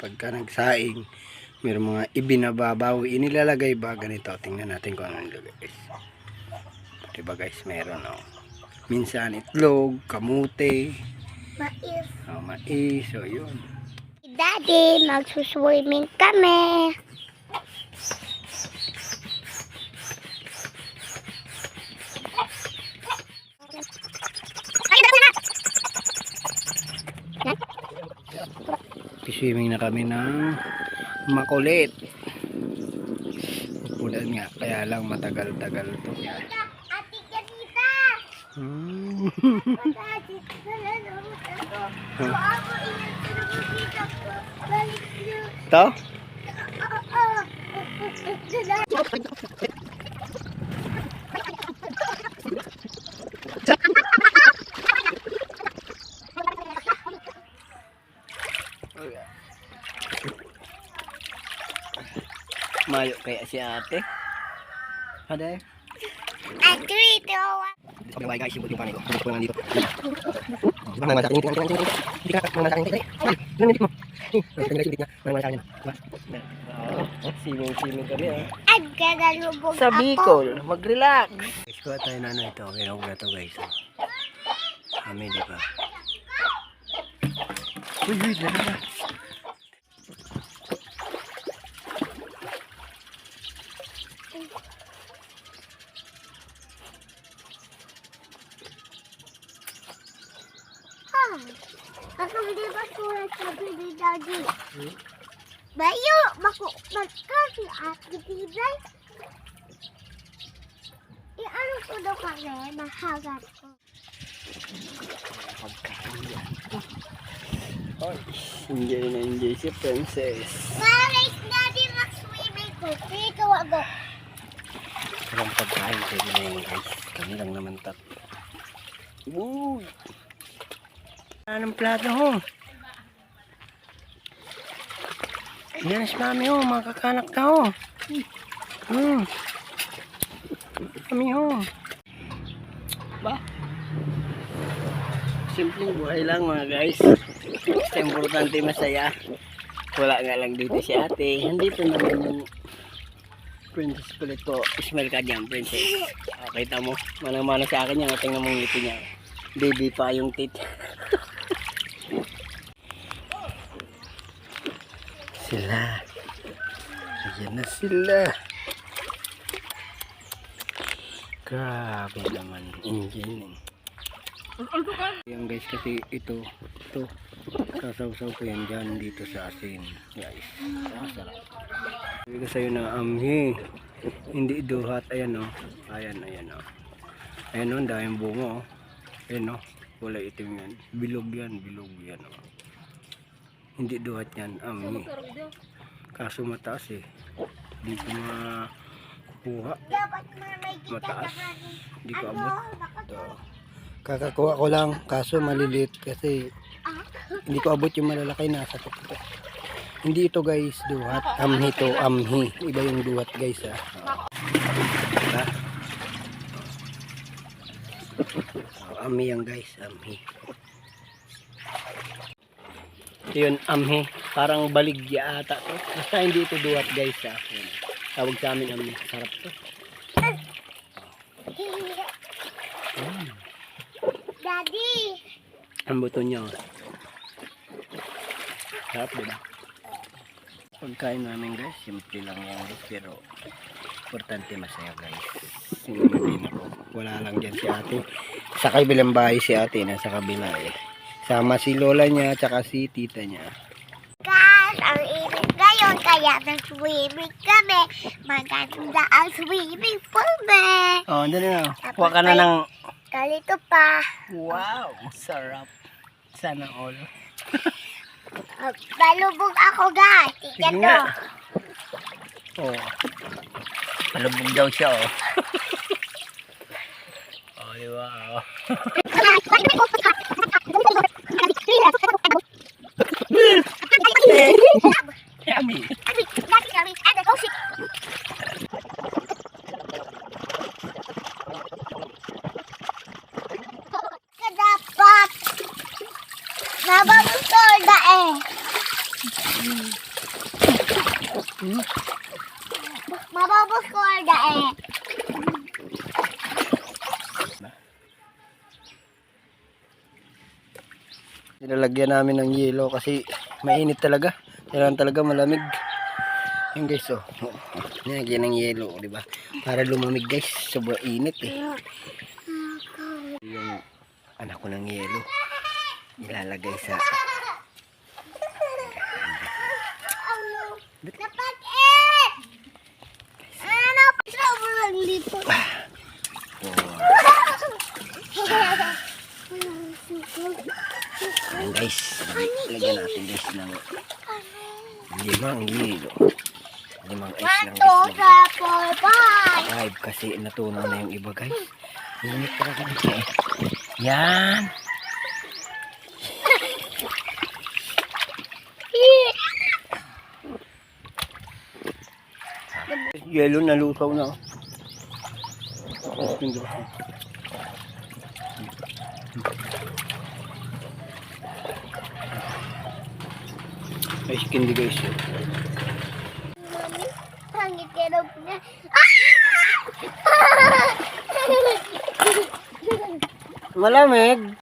pagka nagsaing, mayroong mga ibinababawi, inilalagay ba ganito? Tingnan natin kung ano nilagay guys. Diba guys, meron minsan itlog, kamute, Mais. mais, so yun. Daddy, magsuswimming kami. Swimming na kami ng makulit. Ulan nga, kaya lang matagal-tagal to. Ate Kanita! Ito? Mayo kaya si ate. Ada. Ate, ito. Sabi ba guys, yung buti pa nito. Ko lang dito. Di ba masakin dito? Hindi ka masakin dito. Ano dito mo? Siming-siming kami Agkalubog sa ako. Bicol, mag-relax. Guys, kuha tayo na ito. Kinog na ito guys. Kami di ba? Uy, dala. Ako hindi ba sulat sabi ni Daddy? Bayo, magkasi ate Tibay. Ano ko daw kami? Mahagat ko. Oh, enjoy na enjoy si Princess. Maris, Daddy, mag-swimming ko. Dito ako. Walang pagkain pwede na yun guys. Kami lang naman tatlo. Uy! Anong plato ho? Yan si mami ho, mga kakanak ka ho. Kami ho. Ba? Simpleng buhay lang mga guys. Basta importante masaya. Wala nga lang dito si ate. Nandito naman yung princess kulit ko. Smell ka dyan, princess. Kita mo, manang-mana sa akin yan. Tingnan mo ng ngiti niya. Baby pa yung tit. Sila. Ayan na sila. Grabe naman. Enjoy. Yan guys, kasi ito sasaw-saw ko yan dyan dito sa asin guys. Sarap. Sabi ko sa'yo na amhi, hindi duhat. Ayan o, ayan o, ayan o, daming bunga o, ayan o, kulay itim yan, bilog yan o, hindi duhat yan, amhi. Kaso mataas eh, hindi ko makuha, mataas, hindi ko abot. Ito. Kakakuha ko lang, kaso malilit kasi hindi ko abot yung malalaki na sa tuktok. Hindi ito guys duhat, amhi to, amhi. Iba yung duhat guys diba? Amhi yan guys, amhi. Ito yun, amhi. Parang baligya ata to. Basta hindi ito duhat guys Tawag sa amin amhi. Sarap to. Daddy! Ang buto niya. Sarap diba? Pagkain namin guys, simple lang yan guys, pero importante masaya guys. Wala lang dyan si ate. Sa kabilang bahay si ate, nasa kabila eh. Sama si lola niya, tsaka si tita niya. Guys, ang init ngayon, kaya nag-swimming kami. Maganda ang swimming pool, be. Oh, dali na. Huwag ka na ng... Kalito pa. Wow, sarap. Sana all. Balubog ako, guys. Tingnan Sige nga. mo. Oh. Malubog daw siya, oh. Oh, di ba? Oh. Yummy. Dapat nababutol na eh. Mababos ko orda eh. Nilalagyan namin ng yelo kasi mainit talaga. Kailangan talaga malamig. Yan guys, oh. Nilagyan ng yelo, di ba? Para lumamig guys. Sobrang init eh. Yung anak ko ng yelo. Ilalagay sa... Napag-it! Ano? Sobrang lipot. Ayan guys. Lagyan natin guys ng limang yelo. Limang ice lang 1, 2, guys. 3, 4, 5. 5 kasi natunaw na yung iba guys. Init talaga guys eh. Yan. Yelo nalusaw na. Ice candy guys. Pangit ka daw niya. Malamig.